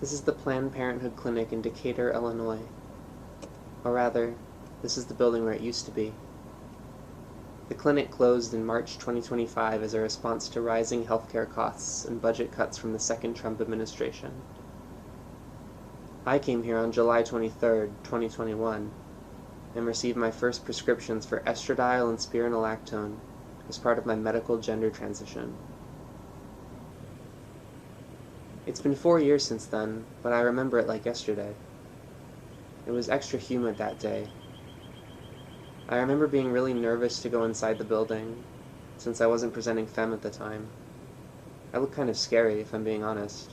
This is the Planned Parenthood Clinic in Decatur, Illinois. Or rather, this is the building where it used to be. The clinic closed in March 2025 as a response to rising healthcare costs and budget cuts from the second Trump administration. I came here on July 23, 2021, and received my first prescriptions for estradiol and spironolactone as part of my medical gender transition. It's been 4 years since then, but I remember it like yesterday. It was extra humid that day. I remember being really nervous to go inside the building, since I wasn't presenting femme at the time. I looked kind of scary, if I'm being honest.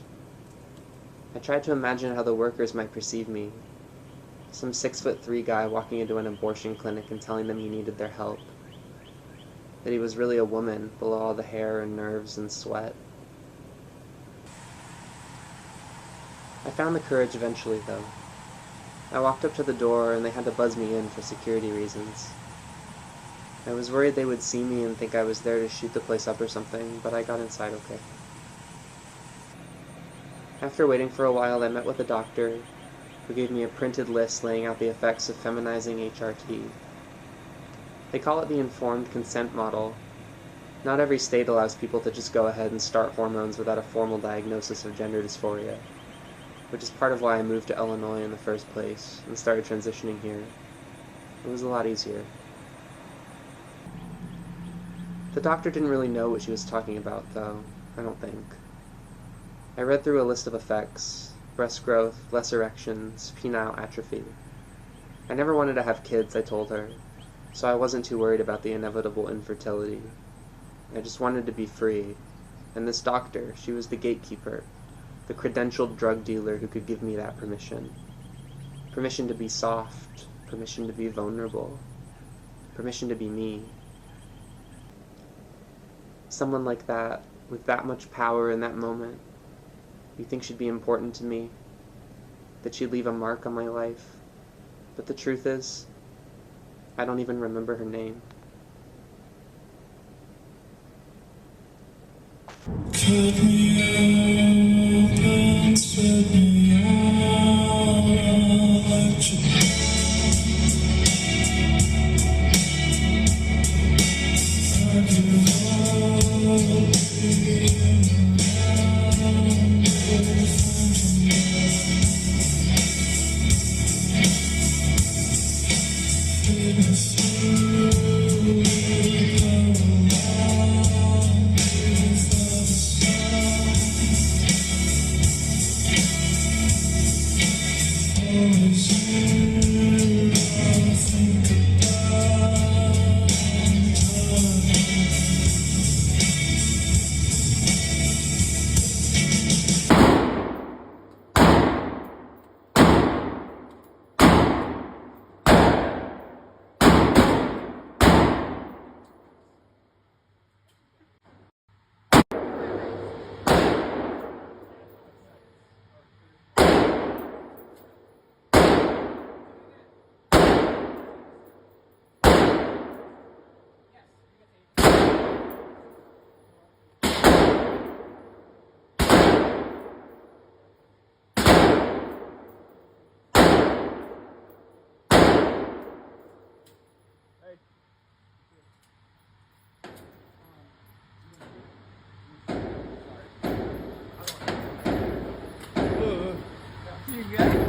I tried to imagine how the workers might perceive me. Some 6'3" guy walking into an abortion clinic and telling them he needed their help. That he was really a woman below all the hair and nerves and sweat. I found the courage eventually, though. I walked up to the door and they had to buzz me in for security reasons. I was worried they would see me and think I was there to shoot the place up or something, but I got inside okay. After waiting for a while, I met with a doctor who gave me a printed list laying out the effects of feminizing HRT. They call it the informed consent model. Not every state allows people to just go ahead and start hormones without a formal diagnosis of gender dysphoria, which is part of why I moved to Illinois in the first place and started transitioning here. It was a lot easier. The doctor didn't really know what she was talking about, though, I don't think. I read through a list of effects: breast growth, less erections, penile atrophy. I never wanted to have kids, I told her, so I wasn't too worried about the inevitable infertility. I just wanted to be free, and this doctor, she was the gatekeeper, the credentialed drug dealer who could give me that permission. Permission to be soft, permission to be vulnerable, permission to be me. Someone like that, with that much power in that moment, you think she'd be important to me, that she'd leave a mark on my life. But the truth is, I don't even remember her name. Cut me open, spread me out, I'll let you I give all being around, it's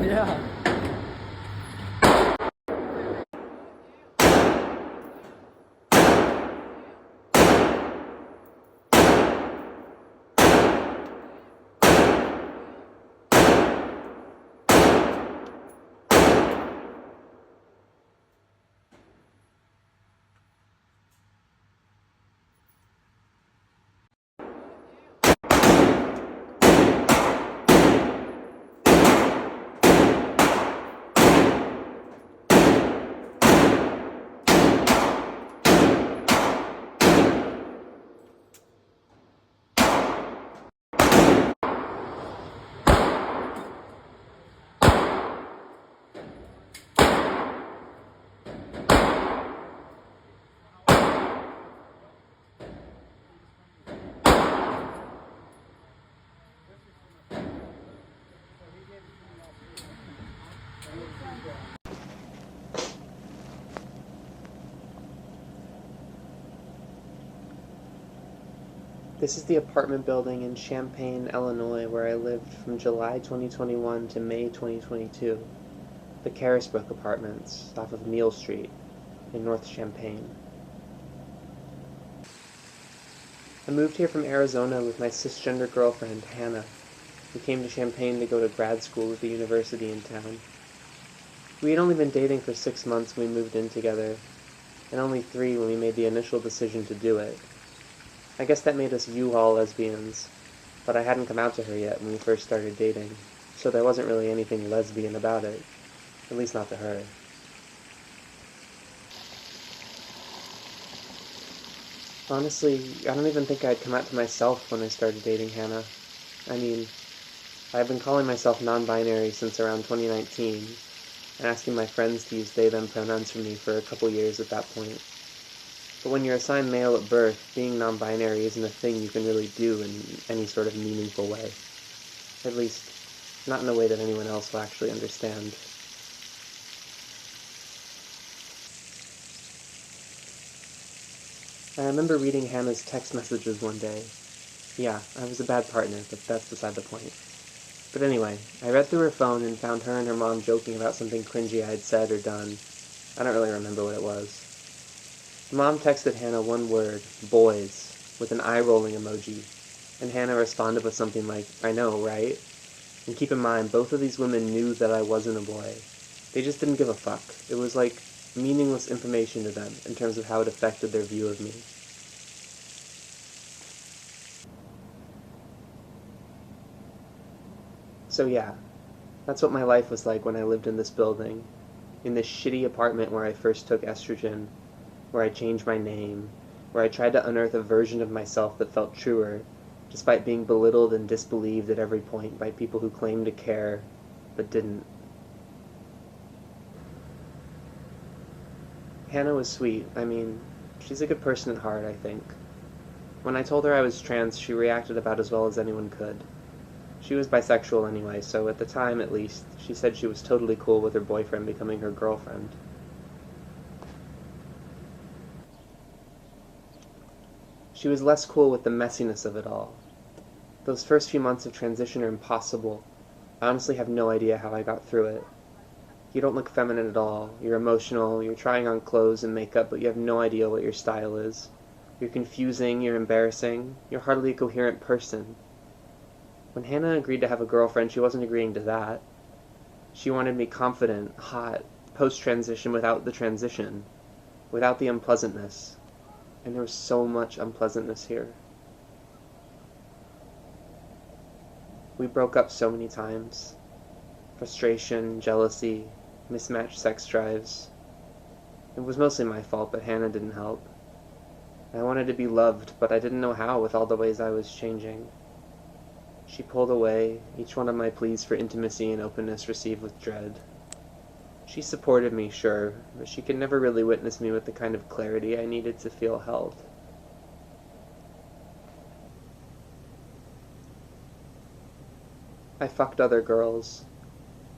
Yeah. This is the apartment building in Champaign, Illinois, where I lived from July 2021 to May 2022. The Carisbrook Apartments, off of Neal Street, in North Champaign. I moved here from Arizona with my cisgender girlfriend, Hannah. We came to Champaign to go to grad school at the university in town. We had only been dating for 6 months when we moved in together, and only 3 when we made the initial decision to do it. I guess that made us U-Haul lesbians, but I hadn't come out to her yet when we first started dating, so there wasn't really anything lesbian about it, at least not to her. Honestly, I don't even think I'd come out to myself when I started dating Hannah. I mean, I've been calling myself non-binary since around 2019, and asking my friends to use they-them pronouns for me for a couple years at that point. But when you're assigned male at birth, being non-binary isn't a thing you can really do in any sort of meaningful way. At least, not in a way that anyone else will actually understand. I remember reading Hannah's text messages one day. Yeah, I was a bad partner, but that's beside the point. But anyway, I read through her phone and found her and her mom joking about something cringy I had said or done. I don't really remember what it was. The mom texted Hannah one word, boys, with an eye-rolling emoji, and Hannah responded with something like, I know, right? And keep in mind, both of these women knew that I wasn't a boy. They just didn't give a fuck. It was like meaningless information to them in terms of how it affected their view of me. So yeah, that's what my life was like when I lived in this building, in this shitty apartment where I first took estrogen, where I changed my name, where I tried to unearth a version of myself that felt truer, despite being belittled and disbelieved at every point by people who claimed to care, but didn't. Hannah was sweet. I mean, she's a good person at heart, I think. When I told her I was trans, she reacted about as well as anyone could. She was bisexual anyway, so at the time, at least, she said she was totally cool with her boyfriend becoming her girlfriend. She was less cool with the messiness of it all. Those first few months of transition are impossible. I honestly have no idea how I got through it. You don't look feminine at all. You're emotional, you're trying on clothes and makeup, but you have no idea what your style is. You're confusing, you're embarrassing, you're hardly a coherent person. When Hannah agreed to have a girlfriend, she wasn't agreeing to that. She wanted me confident, hot, post-transition without the transition, without the unpleasantness. And there was so much unpleasantness here. We broke up so many times. Frustration, jealousy, mismatched sex drives. It was mostly my fault, but Hannah didn't help. I wanted to be loved, but I didn't know how with all the ways I was changing. She pulled away, each one of my pleas for intimacy and openness received with dread. She supported me, sure, but she could never really witness me with the kind of clarity I needed to feel held. I fucked other girls.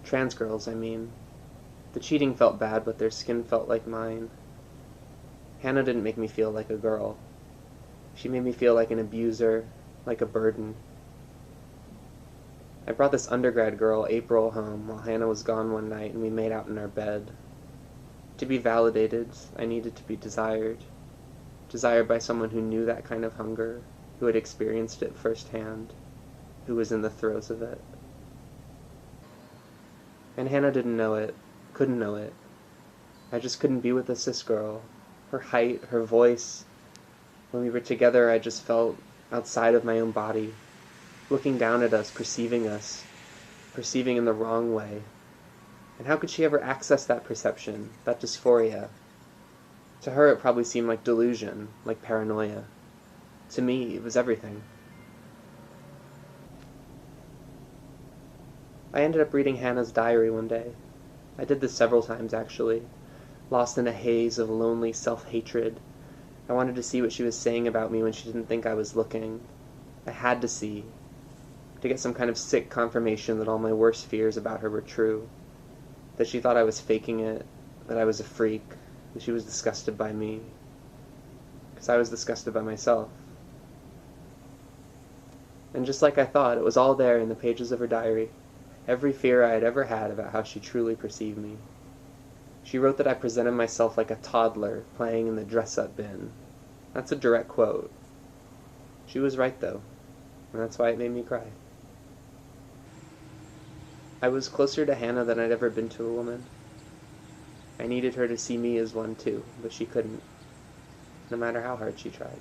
Trans girls, I mean. The cheating felt bad, but their skin felt like mine. Hannah didn't make me feel like a girl. She made me feel like an abuser, like a burden. I brought this undergrad girl, April, home while Hannah was gone one night, and we made out in our bed. To be validated, I needed to be desired. Desired by someone who knew that kind of hunger, who had experienced it firsthand, who was in the throes of it. And Hannah didn't know it, couldn't know it. I just couldn't be with a cis girl. Her height, her voice. When we were together, I just felt outside of my own body, looking down at us, perceiving in the wrong way. And how could she ever access that perception, that dysphoria? To her, it probably seemed like delusion, like paranoia. To me, it was everything. I ended up reading Hannah's diary one day. I did this several times, actually. Lost in a haze of lonely self-hatred. I wanted to see what she was saying about me when she didn't think I was looking. I had to see, to get some kind of sick confirmation that all my worst fears about her were true. that she thought I was faking it, that I was a freak, that she was disgusted by me, because I was disgusted by myself. And just like I thought, it was all there in the pages of her diary, every fear I had ever had about how she truly perceived me. She wrote that I presented myself like a toddler playing in the dress-up bin. That's a direct quote. She was right, though, and that's why it made me cry. I was closer to Hannah than I'd ever been to a woman. I needed her to see me as one, too, but she couldn't, no matter how hard she tried.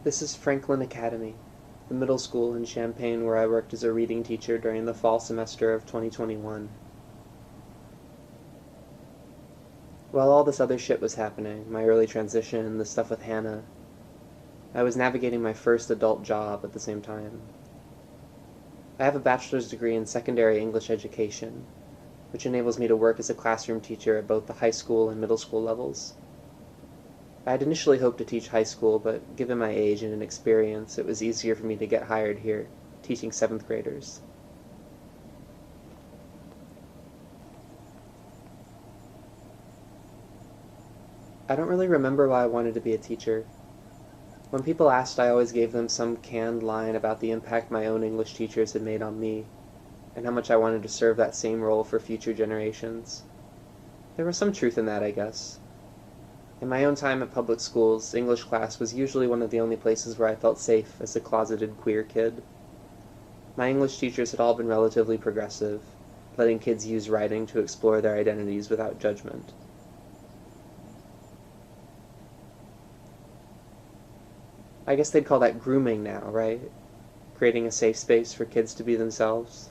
This is Franklin Academy, the middle school in Champaign where I worked as a reading teacher during the fall semester of 2021. While all this other shit was happening, my early transition, the stuff with Hannah, I was navigating my first adult job at the same time. I have a bachelor's degree in secondary English education, which enables me to work as a classroom teacher at both the high school and middle school levels. I had initially hoped to teach high school, but given my age and inexperience, it was easier for me to get hired here, teaching 7th graders. I don't really remember why I wanted to be a teacher. When people asked, I always gave them some canned line about the impact my own English teachers had made on me, and how much I wanted to serve that same role for future generations. There was some truth in that, I guess. In my own time at public schools, English class was usually one of the only places where I felt safe as a closeted queer kid. My English teachers had all been relatively progressive, letting kids use writing to explore their identities without judgment. I guess they'd call that grooming now, right? Creating a safe space for kids to be themselves.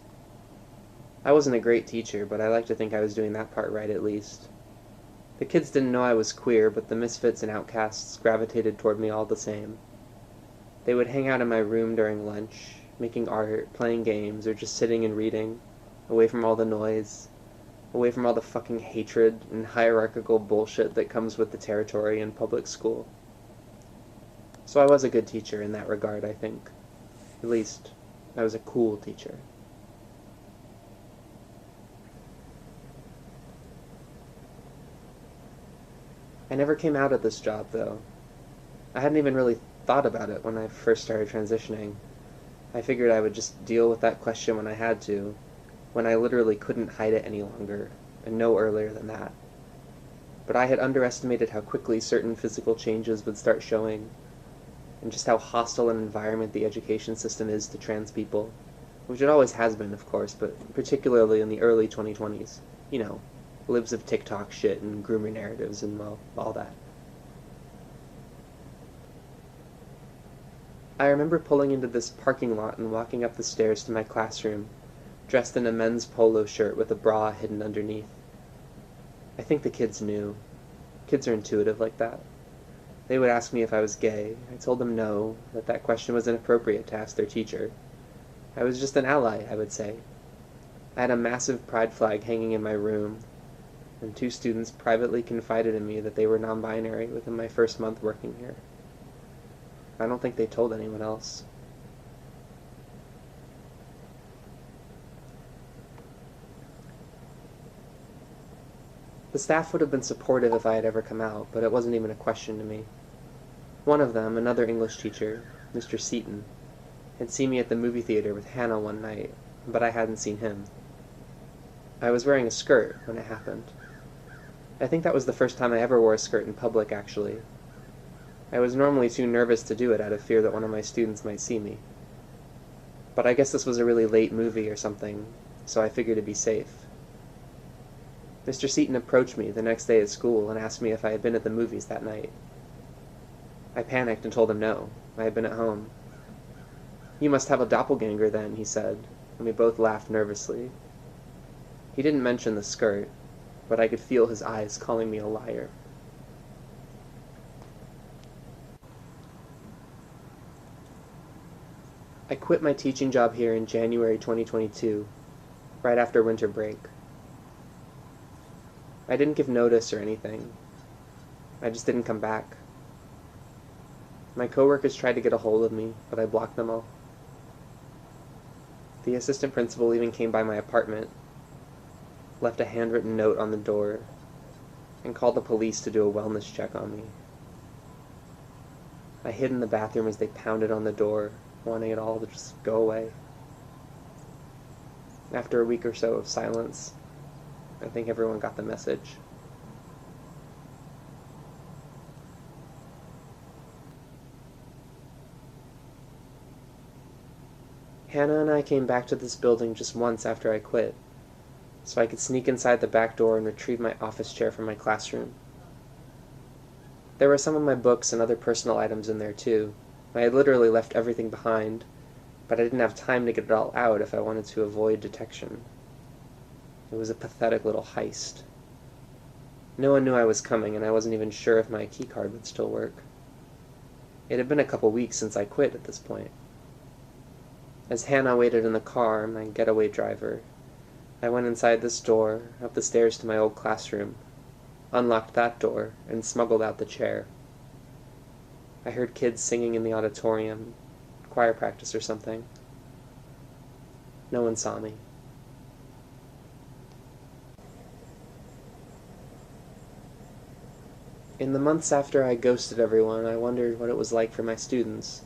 I wasn't a great teacher, but I like to think I was doing that part right at least. The kids didn't know I was queer, but the misfits and outcasts gravitated toward me all the same. They would hang out in my room during lunch, making art, playing games, or just sitting and reading, away from all the noise, away from all the fucking hatred and hierarchical bullshit that comes with the territory in public school. So I was a good teacher in that regard, I think. At least, I was a cool teacher. I never came out of this job, though. I hadn't even really thought about it when I first started transitioning. I figured I would just deal with that question when I had to, when I literally couldn't hide it any longer, and no earlier than that. But I had underestimated how quickly certain physical changes would start showing, and just how hostile an environment the education system is to trans people, which it always has been, of course, but particularly in the early 2020s. You know, libs of TikTok shit and groomer narratives and, well, all that. I remember pulling into this parking lot and walking up the stairs to my classroom, dressed in a men's polo shirt with a bra hidden underneath. I think the kids knew. Kids are intuitive like that. They would ask me if I was gay. I told them no, that that question was inappropriate to ask their teacher. I was just an ally, I would say. I had a massive pride flag hanging in my room, and 2 students privately confided in me that they were non-binary within my first month working here. I don't think they told anyone else. The staff would have been supportive if I had ever come out, but it wasn't even a question to me. One of them, another English teacher, Mr. Seaton, had seen me at the movie theater with Hannah one night, but I hadn't seen him. I was wearing a skirt when it happened. I think that was the first time I ever wore a skirt in public, actually. I was normally too nervous to do it out of fear that one of my students might see me. But I guess this was a really late movie or something, so I figured it'd be safe. Mr. Seaton approached me the next day at school and asked me if I had been at the movies that night. I panicked and told him no, I had been at home. "You must have a doppelganger then," he said, and we both laughed nervously. He didn't mention the skirt, but I could feel his eyes calling me a liar. I quit my teaching job here in January 2022, right after winter break. I didn't give notice or anything. I just didn't come back. My coworkers tried to get a hold of me, but I blocked them all. The assistant principal even came by my apartment, left a handwritten note on the door, and called the police to do a wellness check on me. I hid in the bathroom as they pounded on the door, wanting it all to just go away. After a week or so of silence, I think everyone got the message. Hannah and I came back to this building just once after I quit, so I could sneak inside the back door and retrieve my office chair from my classroom. There were some of my books and other personal items in there too. I had literally left everything behind, but I didn't have time to get it all out if I wanted to avoid detection. It was a pathetic little heist. No one knew I was coming, and I wasn't even sure if my keycard would still work. It had been a couple weeks since I quit at this point. As Hannah waited in the car, my getaway driver, I went inside this door, up the stairs to my old classroom, unlocked that door, and smuggled out the chair. I heard kids singing in the auditorium, choir practice or something. No one saw me. In the months after I ghosted everyone, I wondered what it was like for my students.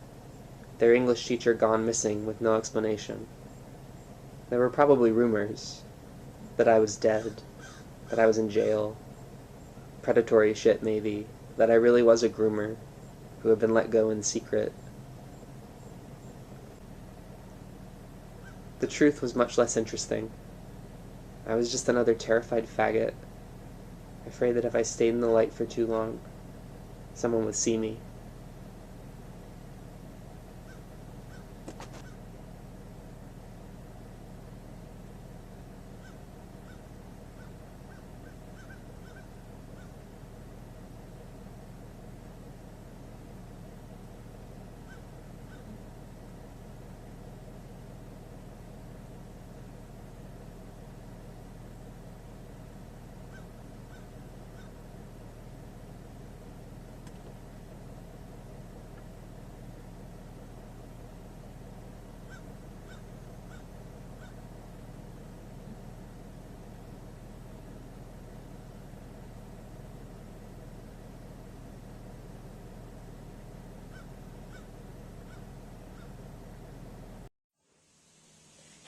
Their English teacher gone missing with no explanation. There were probably rumors that I was dead, that I was in jail, predatory shit maybe, that I really was a groomer who had been let go in secret. The truth was much less interesting. I was just another terrified faggot, afraid that if I stayed in the light for too long, someone would see me.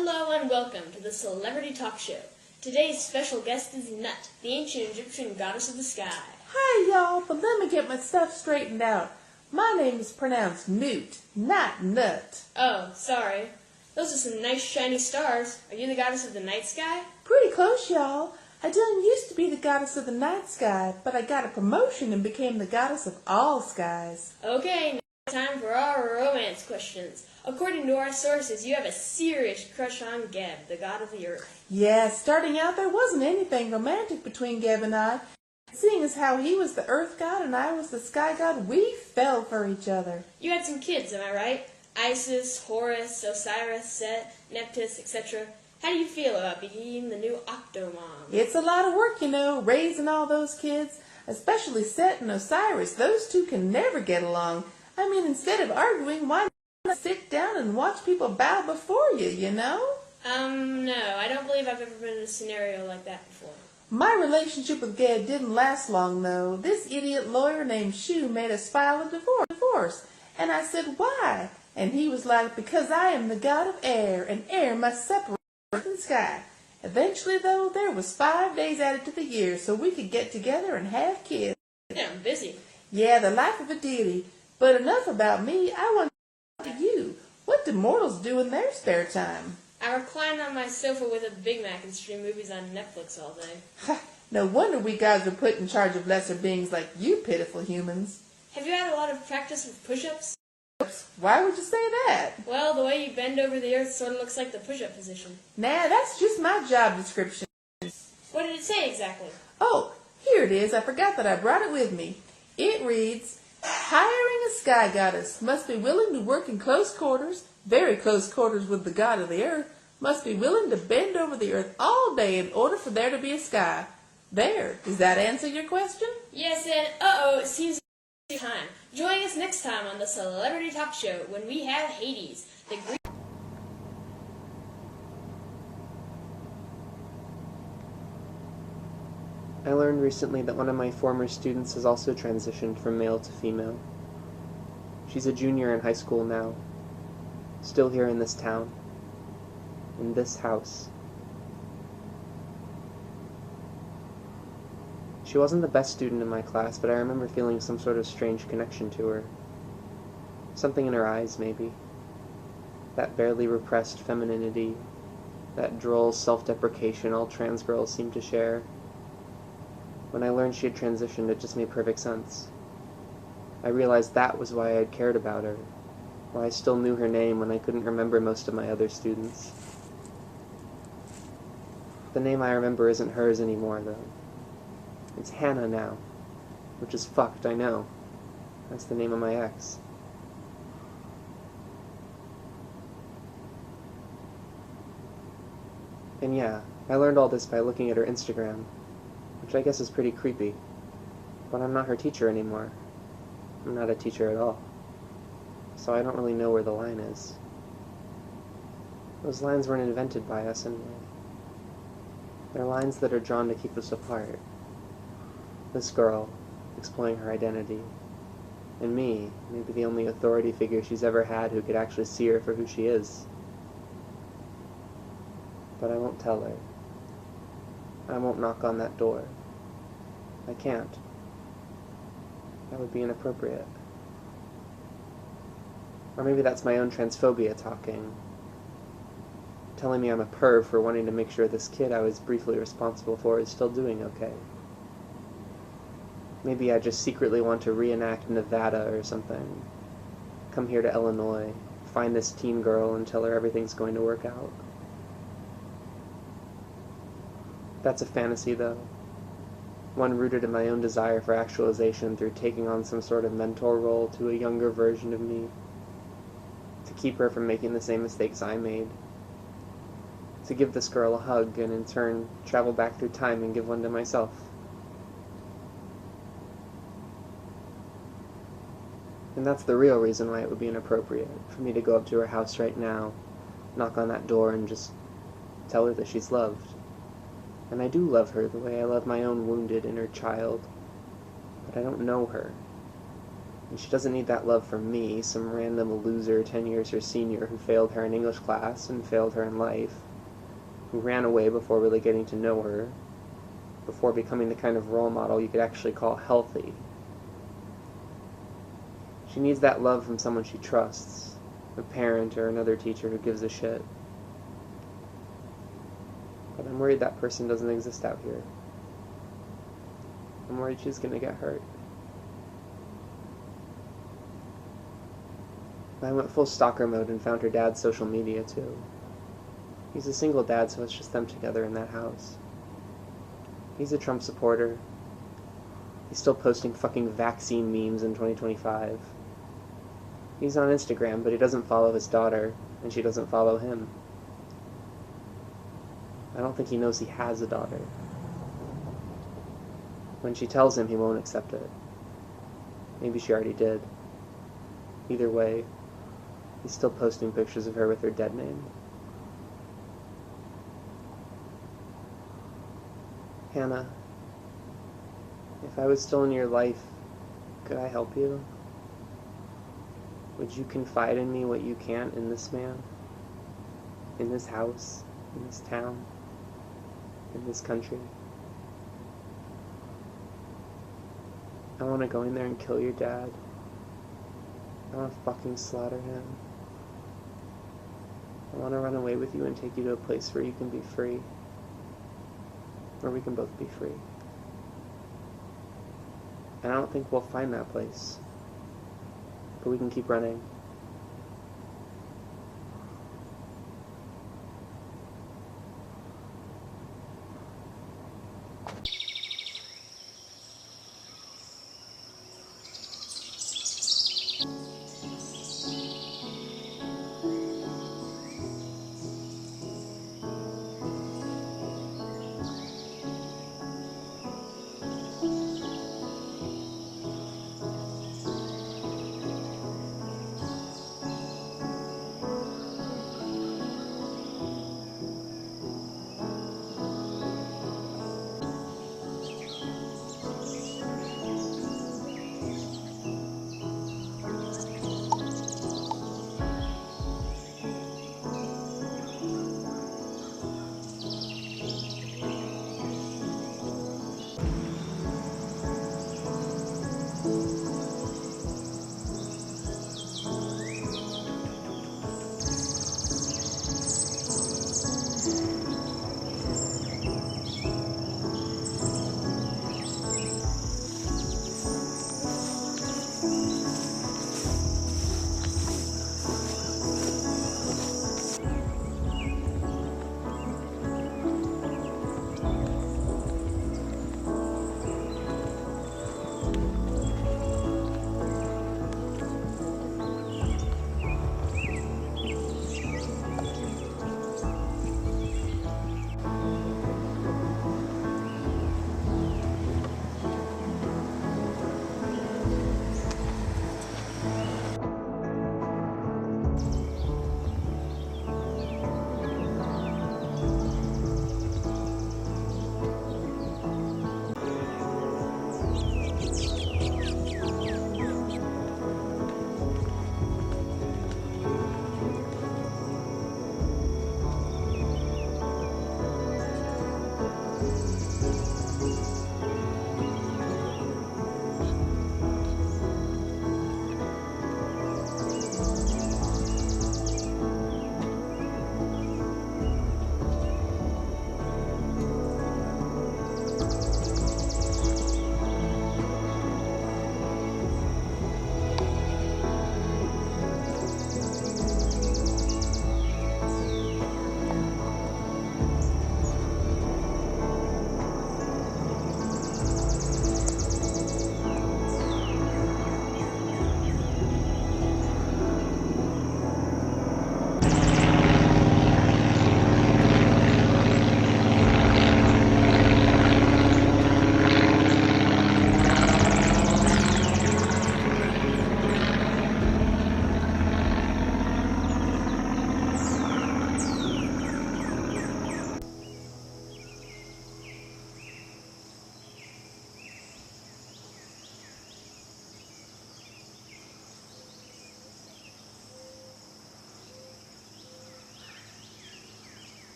Hello and welcome to the Celebrity Talk Show. Today's special guest is Nut, the ancient Egyptian goddess of the sky. Hi, y'all, but let me get my stuff straightened out. My name is pronounced Newt, not Nut. Oh, sorry. Those are some nice shiny stars. Are you the goddess of the night sky? Pretty close, y'all. I didn't used to be the goddess of the night sky, but I got a promotion and became the goddess of all skies. Okay, now time for our romance questions. According to our sources, you have a serious crush on Geb, the god of the earth. Yeah, starting out there wasn't anything romantic between Geb and I. Seeing as how he was the earth god and I was the sky god, we fell for each other. You had some kids, am I right? Isis, Horus, Osiris, Set, Nephthys, etc. How do you feel about being the new Octomom? It's a lot of work, you know, raising all those kids, especially Set and Osiris. Those two can never get along. I mean, instead of arguing, why not sit down and watch people bow before you, you know? No, I don't believe I've ever been in a scenario like that before. My relationship with Geb didn't last long, though. This idiot lawyer named Shu made us file a divorce. And I said, why? And he was like, because I am the god of air, and air must separate from the sky. Eventually, though, there was 5 days added to the year so we could get together and have kids. Yeah, I'm busy. Yeah, the life of a deity. But enough about me. I want to talk to you. What do mortals do in their spare time? I recline on my sofa with a Big Mac and stream movies on Netflix all day. No wonder we gods are put in charge of lesser beings like you pitiful humans. Have you had a lot of practice with push-ups? Why would you say that? Well, the way you bend over the earth sort of looks like the push-up position. Nah, that's just my job description. What did it say exactly? Oh, here it is. I forgot that I brought it with me. It reads, hiring a sky goddess must be willing to work in close quarters, very close quarters with the god of the earth, must be willing to bend over the earth all day in order for there to be a sky. There. Does that answer your question? Yes, and uh-oh, it seems time. Join us next time on the Celebrity Talk Show when we have Hades, the Greek... I learned recently that one of my former students has also transitioned from male to female. She's a junior in high school now, still here in this town, in this house. She wasn't the best student in my class, but I remember feeling some sort of strange connection to her. Something in her eyes, maybe. That barely repressed femininity, that droll self-deprecation all trans girls seem to share. When I learned she had transitioned, it just made perfect sense. I realized that was why I had cared about her, why I still knew her name when I couldn't remember most of my other students. The name I remember isn't hers anymore, though. It's Hannah now, which is fucked, I know. That's the name of my ex. And yeah, I learned all this by looking at her Instagram, which I guess is pretty creepy. But I'm not her teacher anymore. I'm not a teacher at all. So I don't really know where the line is. Those lines weren't invented by us anyway. They're lines that are drawn to keep us apart. This girl, exploring her identity, and me, maybe the only authority figure she's ever had who could actually see her for who she is. But I won't tell her. I won't knock on that door. I can't. That would be inappropriate. Or maybe that's my own transphobia talking, telling me I'm a perv for wanting to make sure this kid I was briefly responsible for is still doing okay. Maybe I just secretly want to reenact Nevada or something. Come here to Illinois, find this teen girl and tell her everything's going to work out. That's a fantasy, though. One rooted in my own desire for actualization through taking on some sort of mentor role to a younger version of me. To keep her from making the same mistakes I made. To give this girl a hug and in turn travel back through time and give one to myself. And that's the real reason why it would be inappropriate for me to go up to her house right now, knock on that door and just tell her that she's loved. And I do love her the way I love my own wounded inner child, but I don't know her. And she doesn't need that love from me, some random loser 10 years her senior who failed her in English class and failed her in life, who ran away before really getting to know her, before becoming the kind of role model you could actually call healthy. She needs that love from someone she trusts, a parent or another teacher who gives a shit. But I'm worried that person doesn't exist out here. I'm worried she's gonna get hurt. I went full stalker mode and found her dad's social media too. He's a single dad, so it's just them together in that house. He's a Trump supporter. He's still posting fucking vaccine memes in 2025. He's on Instagram, but he doesn't follow his daughter, and she doesn't follow him. I don't think he knows he has a daughter. When she tells him, he won't accept it. Maybe she already did. Either way, he's still posting pictures of her with her dead name. Hannah, if I was still in your life, could I help you? Would you confide in me what you can't in this man? In this house? In this town? In this country? I want to go in there and kill your dad. I want to fucking slaughter him. I want to run away with you and take you to a place where you can be free. Where we can both be free. And I don't think we'll find that place. But we can keep running.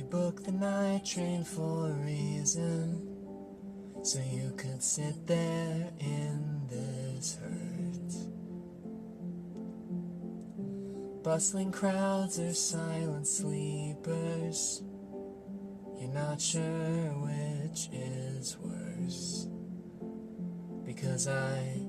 booked the night train for a reason, so you could sit there in this hurt. Bustling crowds are silent sleepers. You're not sure which is worse, because I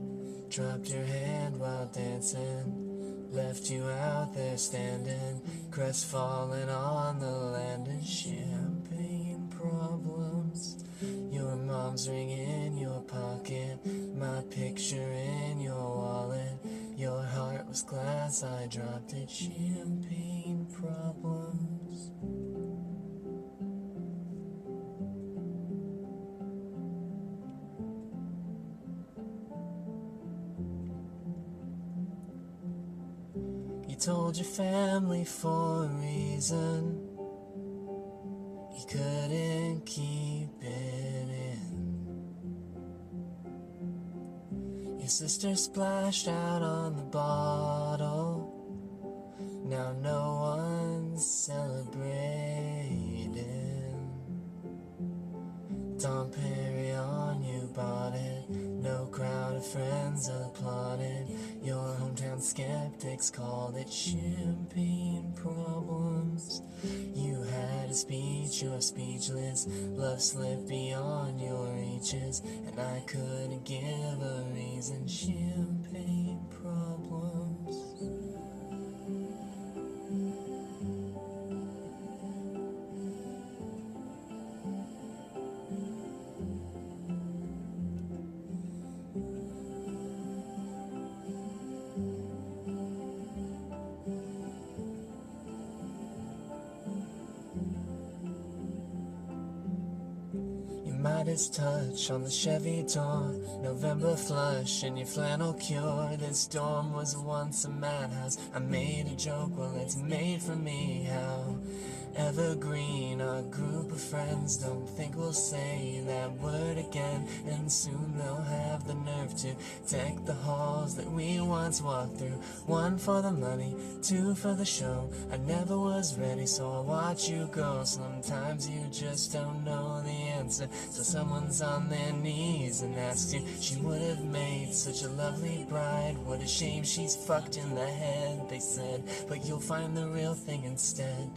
dropped your hand while dancing, left you out there standing, crestfallen on the land of champagne problems. Your mom's ring in your pocket, my picture in your wallet. Your heart was glass, I dropped it. Champagne problems. You told your family for a reason you couldn't keep it in. Your sister splashed out on the bottle. Now no one's celebrating. Dom Perignon, you bought it. No crowd of friends applauded. Your hometown skeptics called it champagne problems. You had a speech, you were speechless. Love slipped beyond your reaches, and I couldn't give a reason. Champagne problems. Midas touch on the Chevy Dawn, November flush in your flannel cure. This dorm was once a madhouse. I made a joke, well it's made for me. How evergreen our group of friends, don't think we'll say that word again. And soon they'll have the nerve to deck the halls that we once walked through. One for the money, two for the show. I never was ready, so I watch you go. Sometimes you just don't know the answer, so someone's on their knees and asks you. She would have made such a lovely bride. What a shame she's fucked in the head, they said, but you'll find the real thing instead.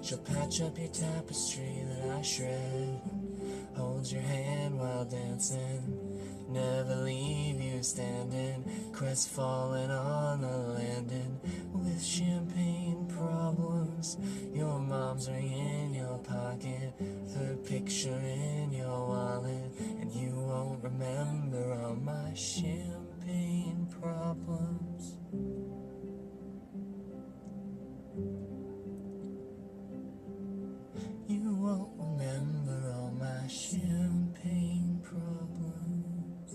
She'll patch up your tapestry that I shred, hold your hand while dancing, never leave you standing, crestfallen on the landing, with champagne problems. Your mom's ring in your pocket, her picture in your wallet, and you won't remember all my champagne problems. You won't remember all my champagne problems.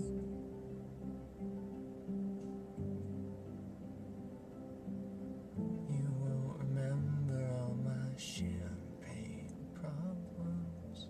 You won't remember all my champagne problems.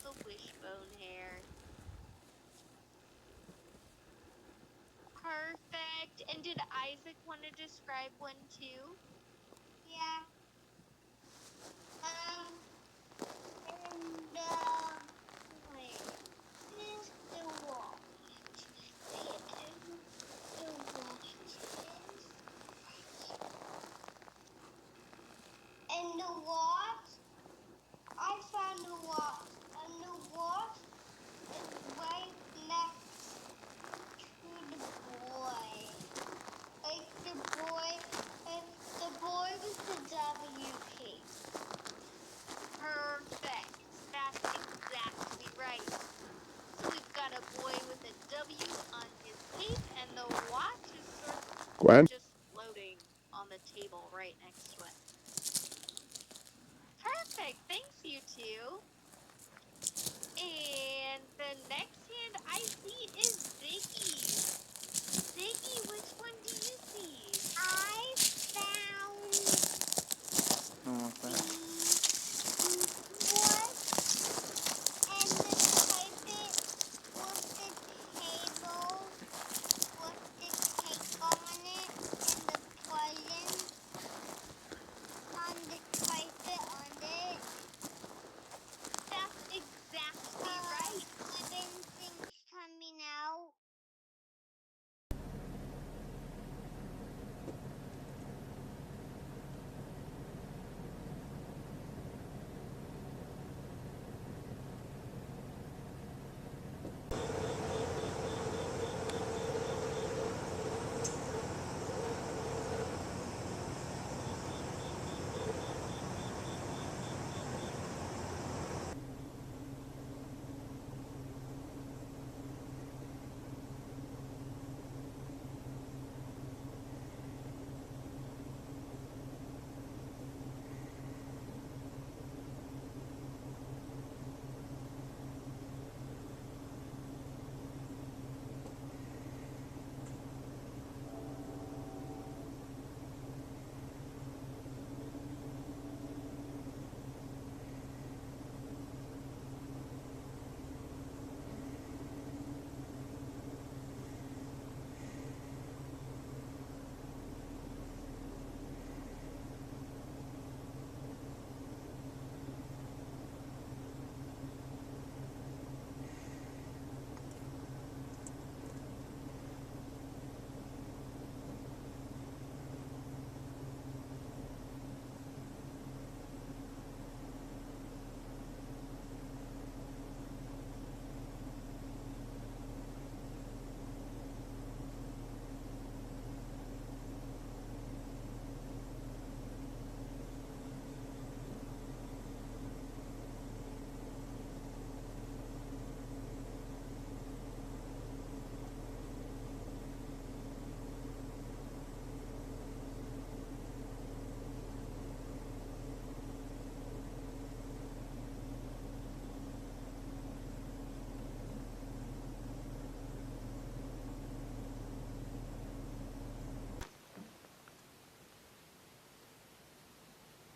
the wishbone hair. Perfect. And did Isaac want to describe one too? Yeah. And wait. This is the watch. The watch is. And the watch, I found the watch. And the watch is right next to the boy. Like the boy with the W case. Perfect. That's exactly right. So we've got a boy with a W on his cape, and the watch is sort of Gwen? just floating on the table right next to it. Perfect. Thanks, you two. And the next hand I see is Ziggy. Ziggy, which one do you see? I found Oh, the wood and the carpet with the table with the cake on it and the presents on the carpet on it. That's exactly right. Living things coming out.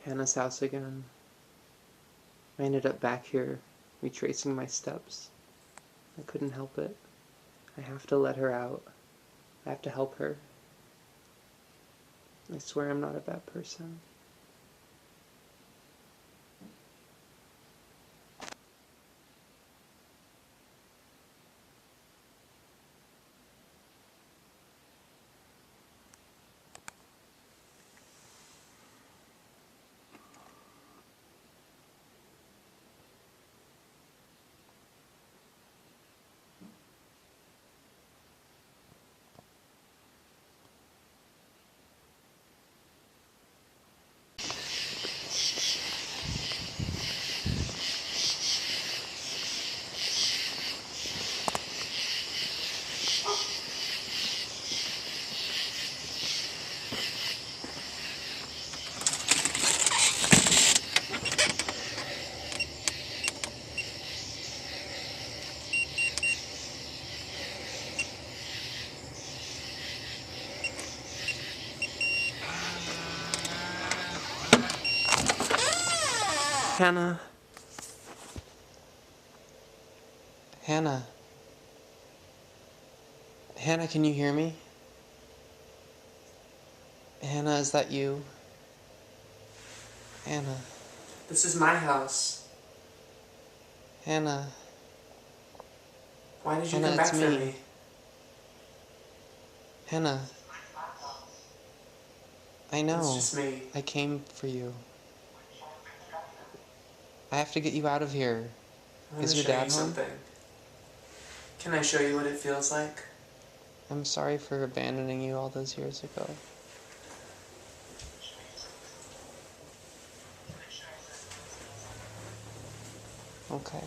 Hannah's house again. I ended up back here, retracing my steps. I couldn't help it. I have to let her out. I have to help her. I swear I'm not a bad person. Hannah. Hannah. Hannah, can you hear me? Hannah, is that you? Hannah. This is my house. Hannah. Why did you come back for me? Hannah. I know. It's just me. I came for you. I have to get you out of here. Is your dad home? Something. Can I show you what it feels like? I'm sorry for abandoning you all those years ago. Okay.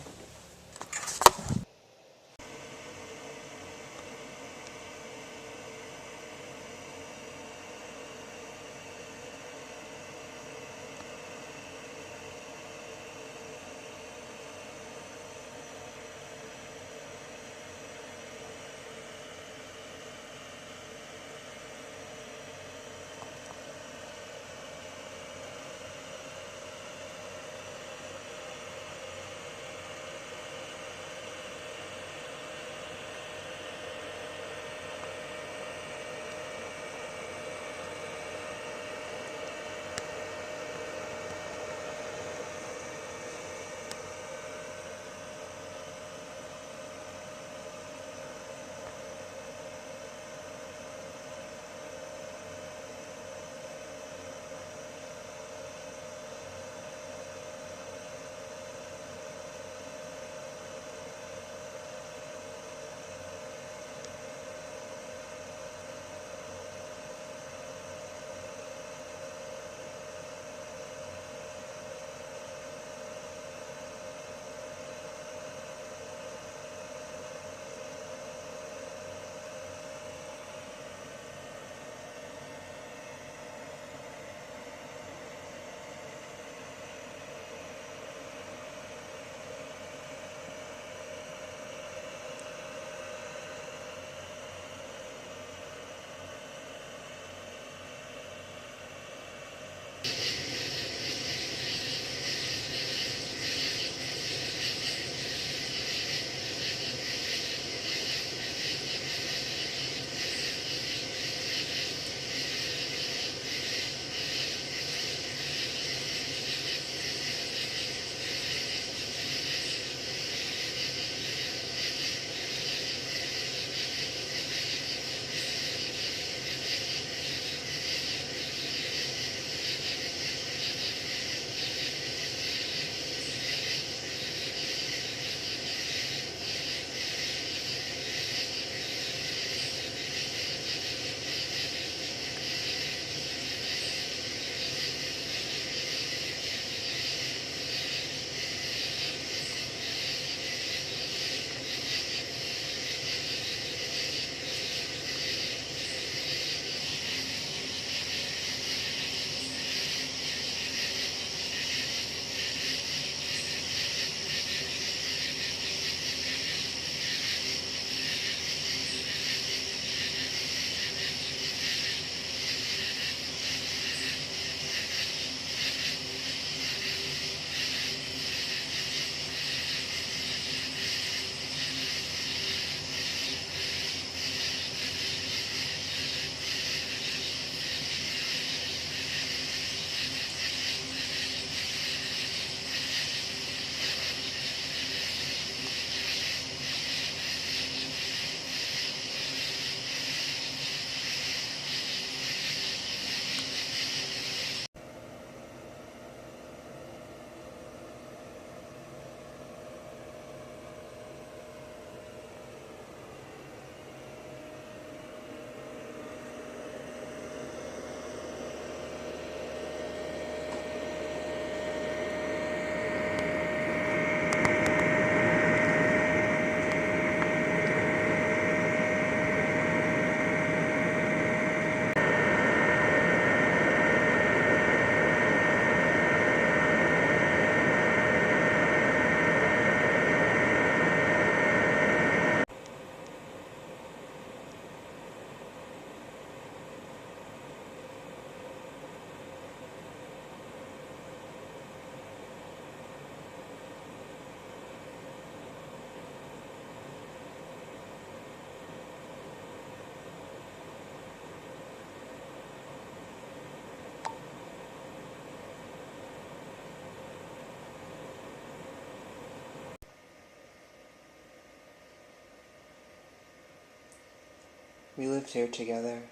We lived here together,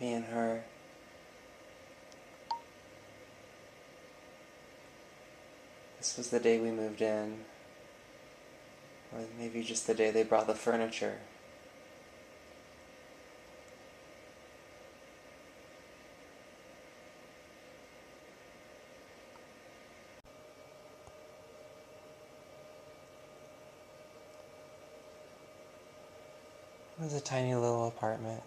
me and her. This was the day we moved in, or maybe just the day they brought the furniture. It was a tiny little apartment.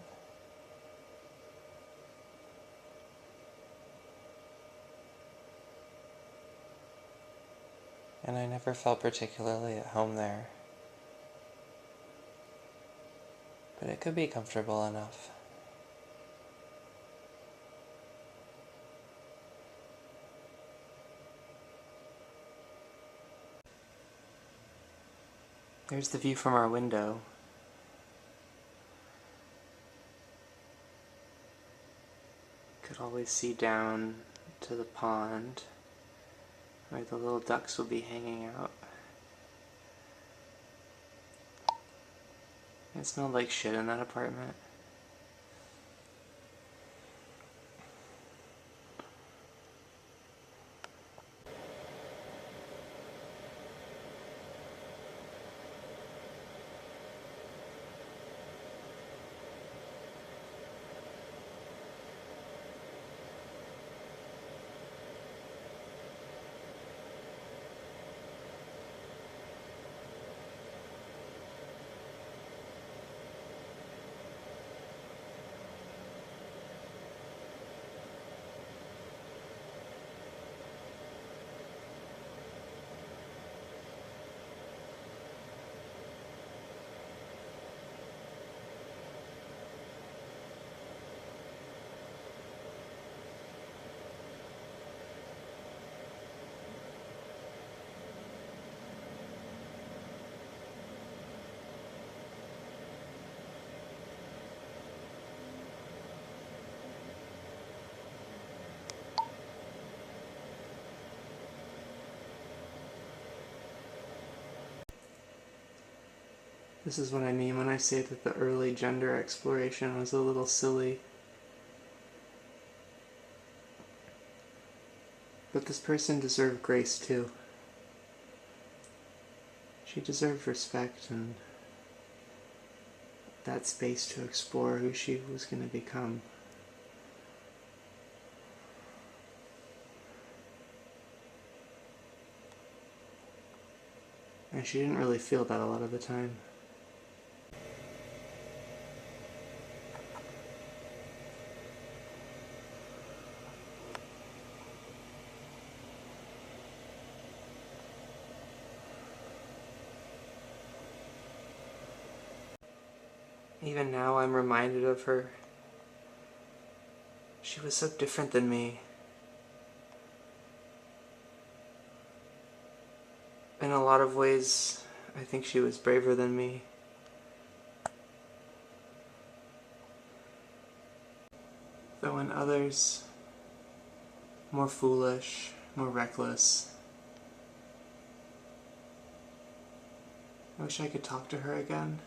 And I never felt particularly at home there. But it could be comfortable enough. There's the view from our window. Could always see down to the pond where the little ducks will be hanging out. It smelled like shit in that apartment. This is what I mean when I say that the early gender exploration was a little silly. But this person deserved grace too. She deserved respect and that space to explore who she was going to become. And she didn't really feel that a lot of the time. Even now I'm reminded of her. She was so different than me. In a lot of ways, I think she was braver than me. Though in others, more foolish, more reckless. I wish I could talk to her again.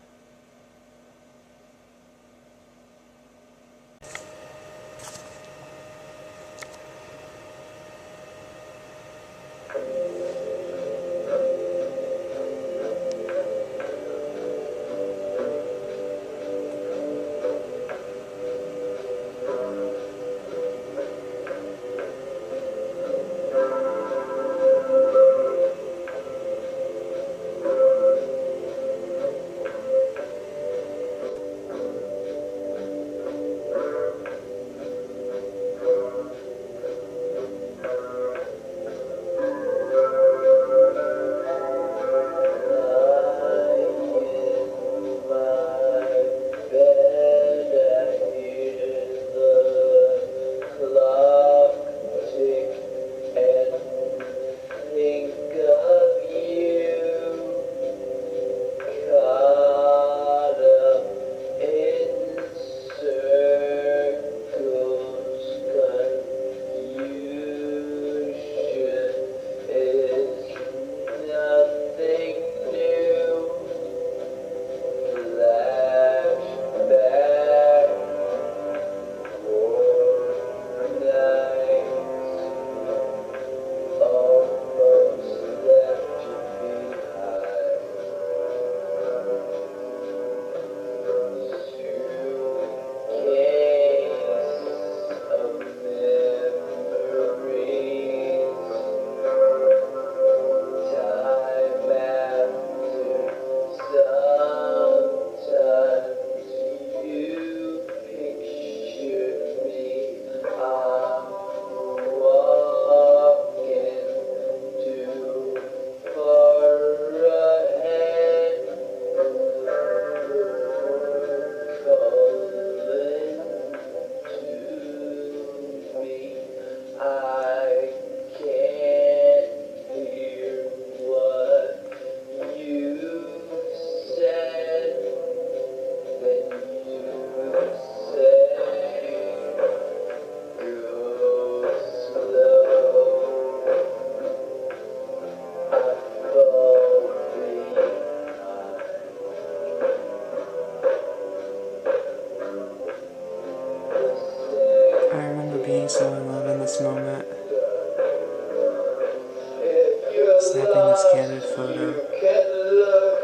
ago.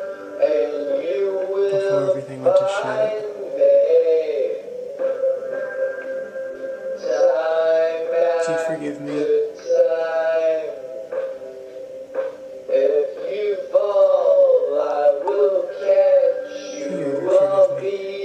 Before everything went to shit. Do you forgive me? Do you ever forgive me?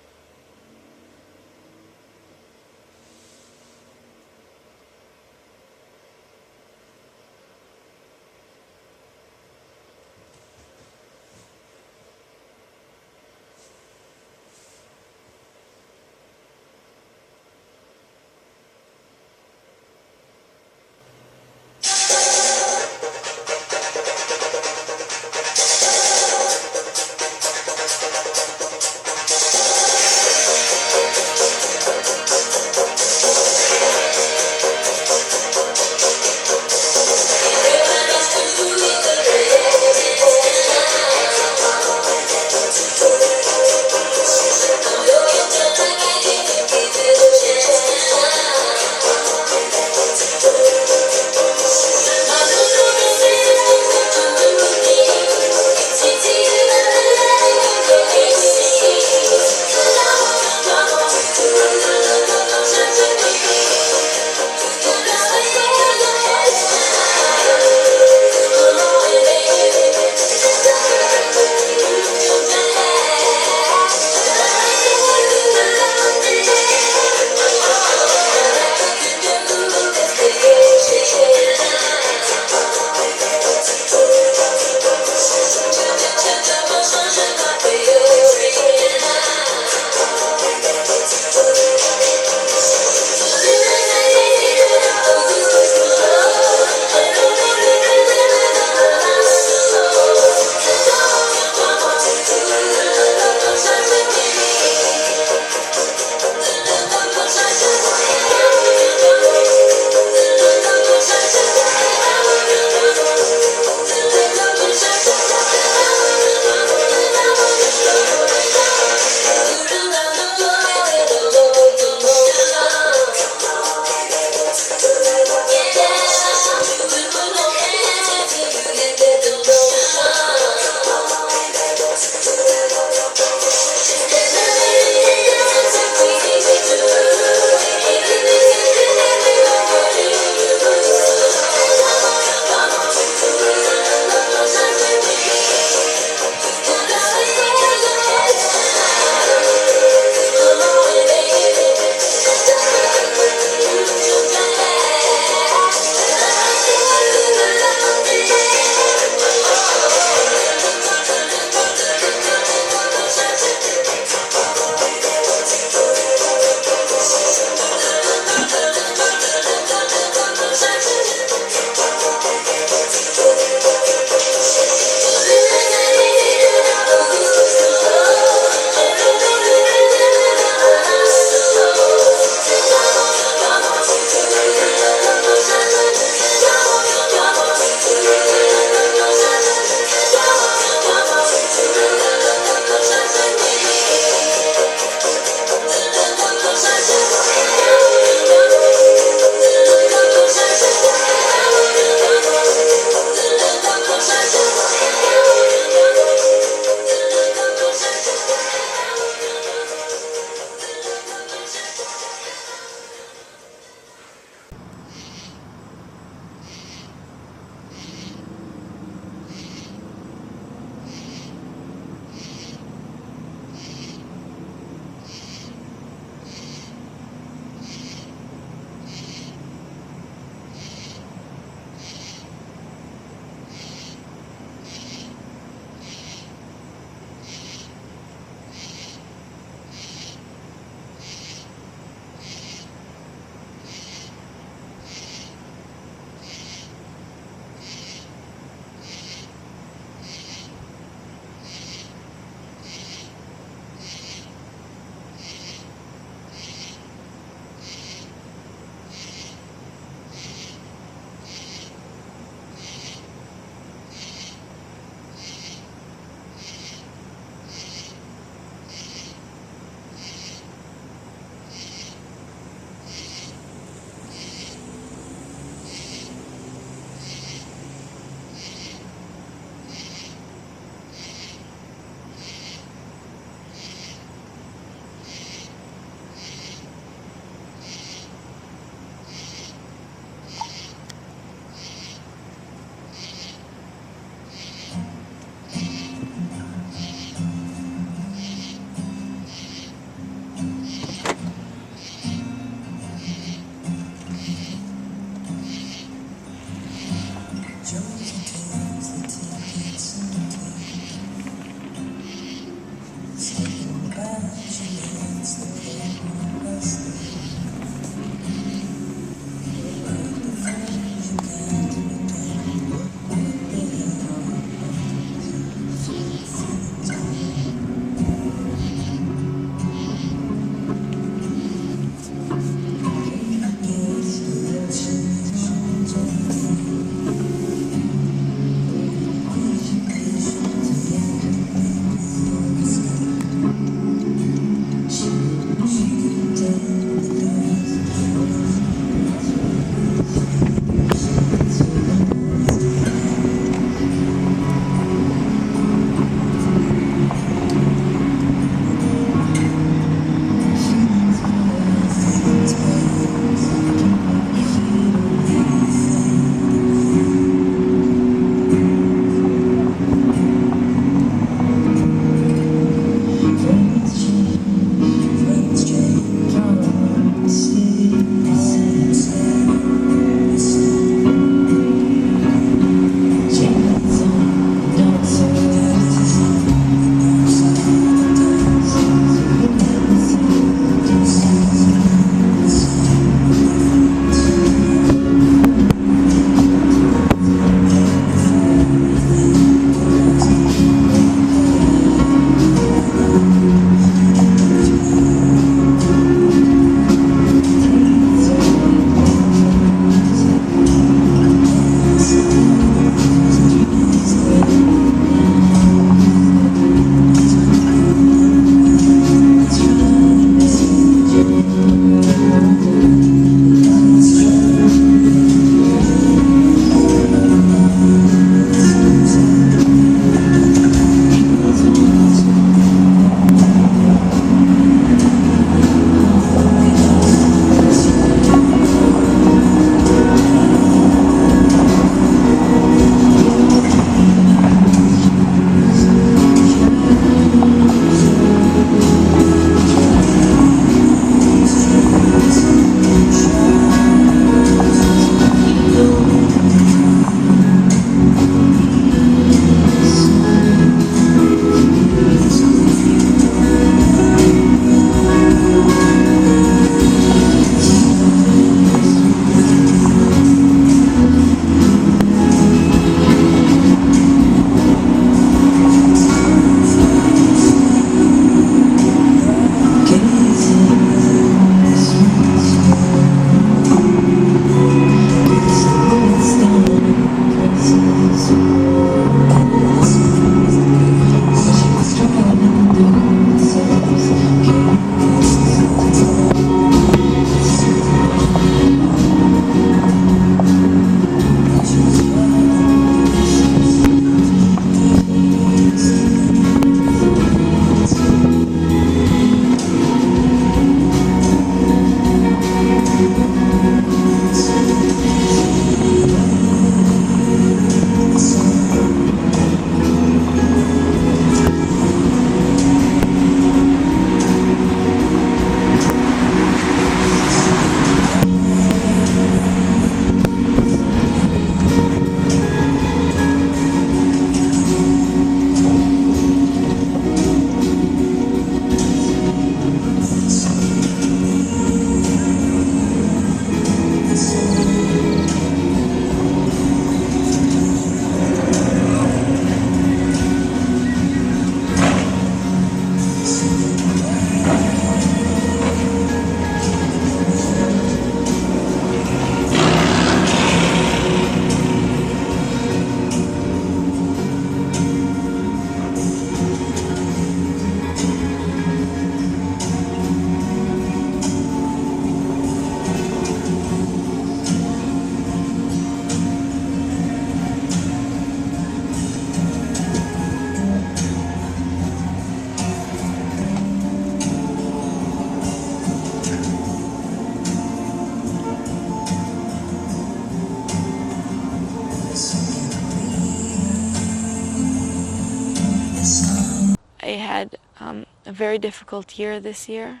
a very difficult year this year.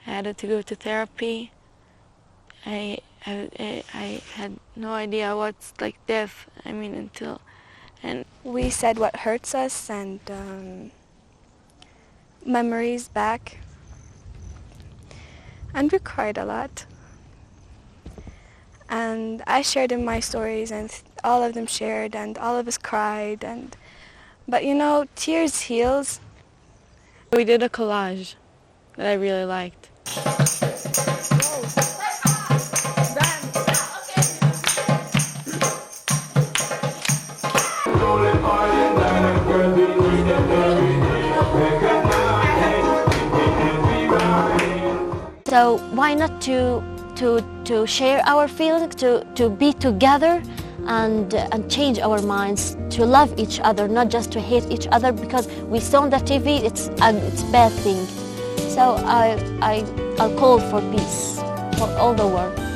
I had to go to therapy. I had no idea what's like death. I mean, and we said what hurts us and memories back. And we cried a lot. And I shared in my stories, and all of them shared, and all of us cried. But you know, tears heals. We did a collage that I really liked. So why not to share our feelings, to be together and change our minds, to love each other, not just to hate each other, because we saw on the TV it's a bad thing. So I'll call for peace for all the world.